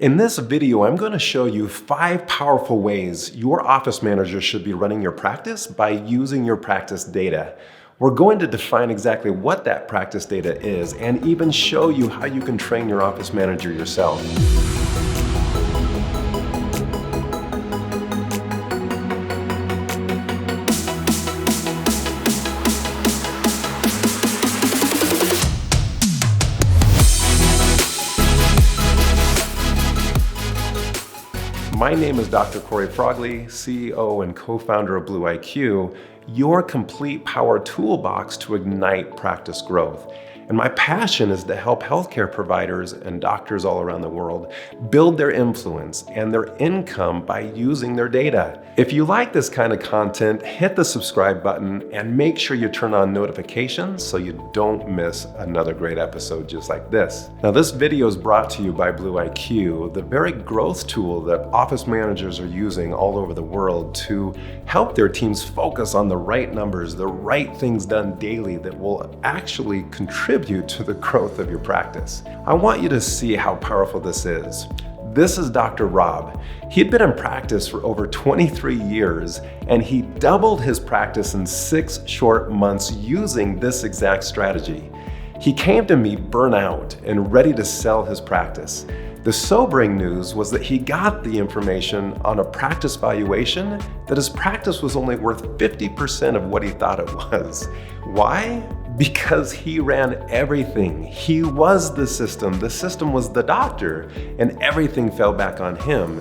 In this video, I'm going to show you 5 powerful ways your office manager should be running your practice by using your practice data. We're going to define exactly what that practice data is and even show you how you can train your office manager yourself. My name is Dr. Corey Frogley, CEO and co-founder of Blue IQ, your complete power toolbox to ignite practice growth. And my passion is to help healthcare providers and doctors all around the world build their influence and their income by using their data. If you like this kind of content, hit the subscribe button and make sure you turn on notifications so you don't miss another great episode just like this. Now, this video is brought to you by Blue IQ, the very growth tool that office managers are using all over the world to help their teams focus on the right numbers, the right things done daily that will actually contribute to the growth of your practice. I want you to see how powerful this is. This is Dr. Rob. He had been in practice for over 23 years, and he doubled his practice in 6 short months using this exact strategy. He came to me burnout and ready to sell his practice. The sobering news was that he got the information on a practice valuation that his practice was only worth 50% of what he thought it was. Why? Because he ran everything. He was the system was the doctor, and everything fell back on him.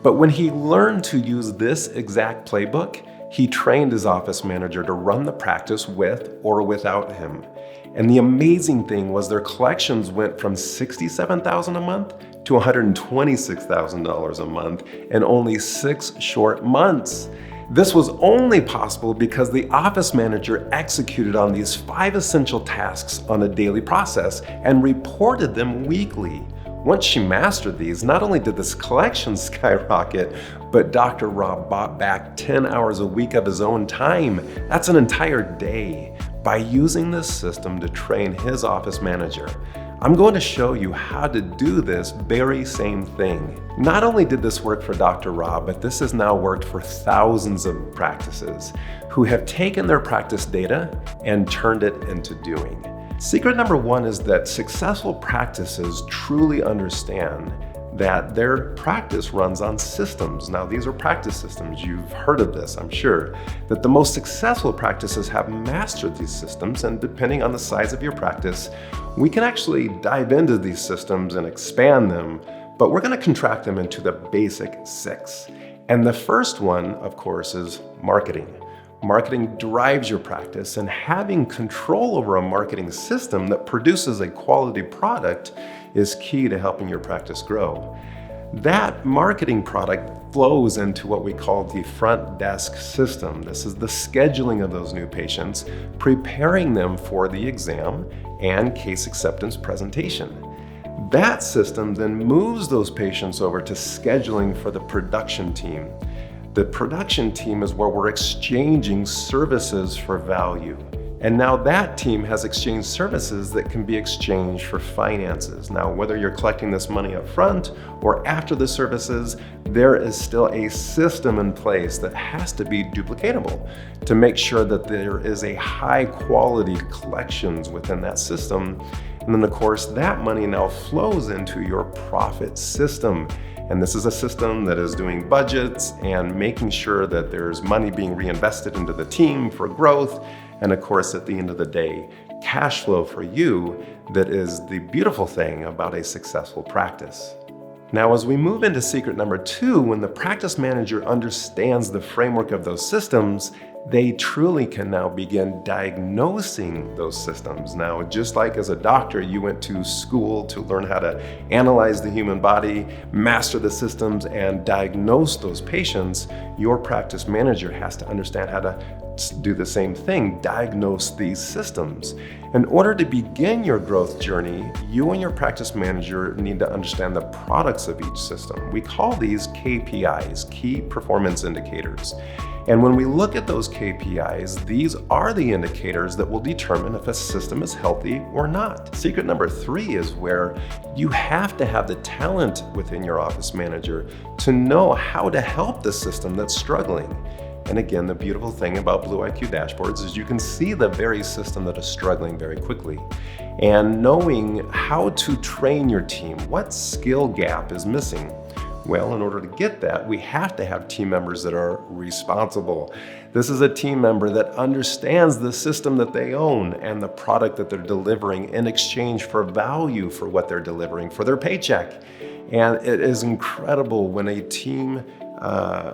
But when he learned to use this exact playbook, he trained his office manager to run the practice with or without him. And the amazing thing was their collections went from $67,000 a month to $126,000 a month in only 6 short months. This was only possible because the office manager executed on these 5 essential tasks on a daily process and reported them weekly. Once she mastered these, not only did this collection skyrocket, but Dr. Rob bought back 10 hours a week of his own time. That's an entire day by using this system to train his office manager. I'm going to show you how to do this very same thing. Not only did this work for Dr. Rob, but this has now worked for thousands of practices who have taken their practice data and turned it into doing. Secret number 1 is that successful practices truly understand that their practice runs on systems. Now, these are practice systems. You've heard of this, I'm sure, that the most successful practices have mastered these systems, and depending on the size of your practice, we can actually dive into these systems and expand them, but we're going to contract them into the basic 6. And the first one, of course, is marketing. Marketing drives your practice, and having control over a marketing system that produces a quality product is key to helping your practice grow. That marketing product flows into what we call the front desk system. This is the scheduling of those new patients, preparing them for the exam and case acceptance presentation. That system then moves those patients over to scheduling for the production team. The production team is where we're exchanging services for value. And now that team has exchanged services that can be exchanged for finances. Now, whether you're collecting this money up front or after the services, there is still a system in place that has to be duplicatable to make sure that there is a high quality collections within that system. And then of course, that money now flows into your profit system. And this is a system that is doing budgets and making sure that there's money being reinvested into the team for growth. And of course, at the end of the day, cash flow for you that is the beautiful thing about a successful practice. Now, as we move into secret number 2, when the practice manager understands the framework of those systems, they truly can now begin diagnosing those systems. Now, just like as a doctor, you went to school to learn how to analyze the human body, master the systems, and diagnose those patients, your practice manager has to understand how to do the same thing, diagnose these systems. In order to begin your growth journey, you and your practice manager need to understand the products of each system. We call these KPIs, key performance indicators. And when we look at those KPIs, these are the indicators that will determine if a system is healthy or not. Secret number 3 is where you have to have the talent within your office manager to know how to help the system that's struggling. And again, the beautiful thing about Blue IQ dashboards is you can see the very system that is struggling very quickly. And knowing how to train your team, what skill gap is missing? Well, in order to get that, we have to have team members that are responsible. This is a team member that understands the system that they own and the product that they're delivering in exchange for value for what they're delivering for their paycheck. And it is incredible when a team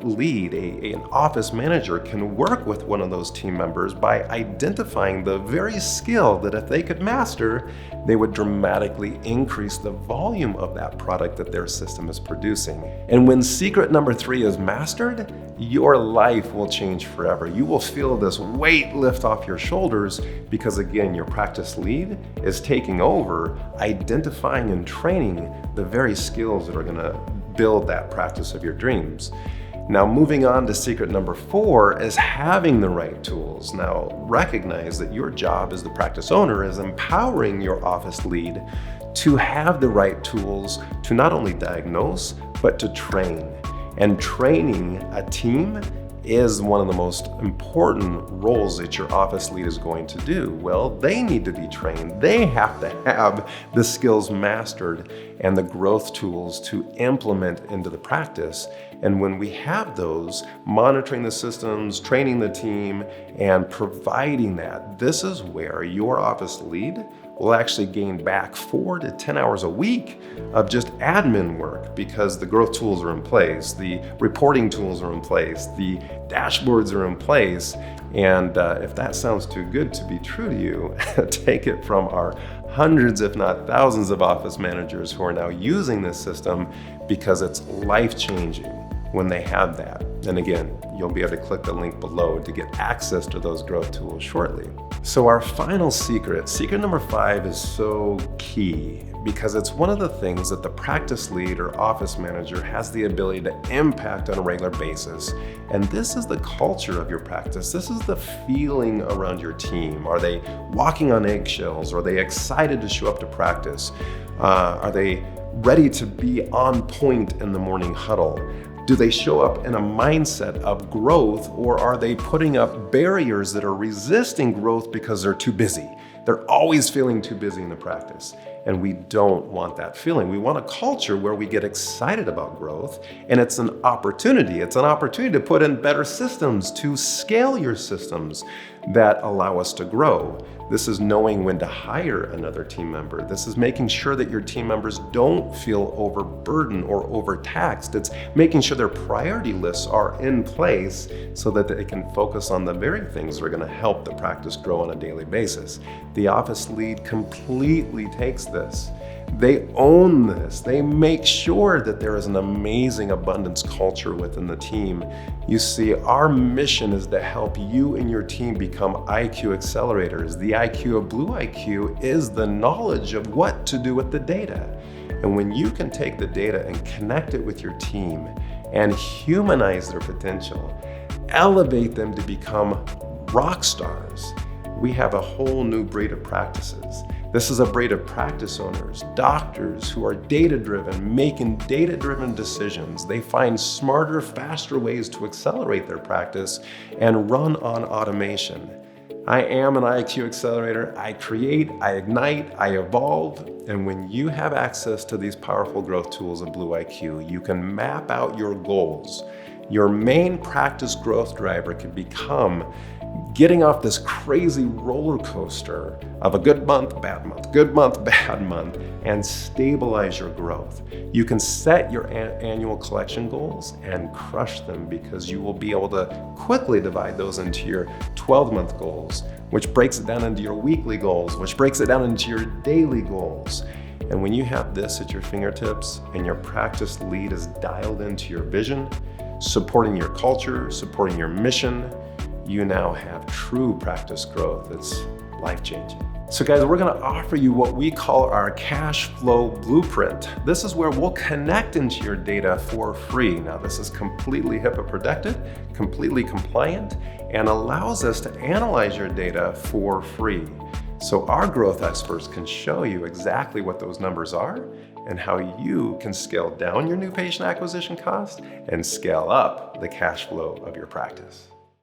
lead, an office manager can work with one of those team members by identifying the very skill that if they could master, they would dramatically increase the volume of that product that their system is producing. And when secret number 3 is mastered, your life will change forever. You will feel this weight lift off your shoulders because again, your practice lead is taking over, identifying and training the very skills that are gonna build that practice of your dreams. Now, moving on to secret number 4 is having the right tools. Now, recognize that your job as the practice owner is empowering your office lead to have the right tools to not only diagnose, but to train. And training a team is one of the most important roles that your office lead is going to do. Well, they need to be trained. They have to have the skills mastered and the growth tools to implement into the practice. And when we have those, monitoring the systems, training the team, and providing that, this is where your office lead will actually gain back 4 to 10 hours a week of just admin work because the growth tools are in place, the reporting tools are in place, the dashboards are in place. And if that sounds too good to be true to you, take it from our hundreds, if not thousands of office managers who are now using this system because it's life-changing when they have that. And again, you'll be able to click the link below to get access to those growth tools shortly. So our final secret number 5 is so key because it's one of the things that the practice lead or office manager has the ability to impact on a regular basis. And this is the culture of your practice. This is the feeling around your team. Are they walking on eggshells? Are they excited to show up to practice? Are they ready to be on point in the morning huddle? Do they show up in a mindset of growth, or are they putting up barriers that are resisting growth because they're too busy? They're always feeling too busy in the practice. And we don't want that feeling. We want a culture where we get excited about growth, and it's an opportunity. It's an opportunity to put in better systems, to scale your systems that allow us to grow. This is knowing when to hire another team member. This is making sure that your team members don't feel overburdened or overtaxed. It's making sure their priority lists are in place so that they can focus on the very things that are going to help the practice grow on a daily basis. The office lead completely takes this. They own this. They make sure that there is an amazing abundance culture within the team. You see, our mission is to help you and your team become IQ accelerators. The IQ of Blue IQ is the knowledge of what to do with the data. And when you can take the data and connect it with your team and humanize their potential, elevate them to become rock stars, we have a whole new breed of practices. This is a breed of practice owners, doctors who are data-driven, making data-driven decisions. They find smarter, faster ways to accelerate their practice and run on automation. I am an IQ accelerator. I create, I ignite, I evolve. And when you have access to these powerful growth tools of Blue IQ, you can map out your goals. Your main practice growth driver can become getting off this crazy roller coaster of a good month, bad month, good month, bad month, and stabilize your growth. You can set your annual collection goals and crush them because you will be able to quickly divide those into your 12-month goals, which breaks it down into your weekly goals, which breaks it down into your daily goals. And when you have this at your fingertips and your practice lead is dialed into your vision, supporting your culture, supporting your mission, you now have true practice growth that's life-changing. So guys, we're gonna offer you what we call our cash flow blueprint. This is where we'll connect into your data for free. Now, this is completely HIPAA protected, completely compliant, and allows us to analyze your data for free. So our growth experts can show you exactly what those numbers are and how you can scale down your new patient acquisition cost and scale up the cash flow of your practice.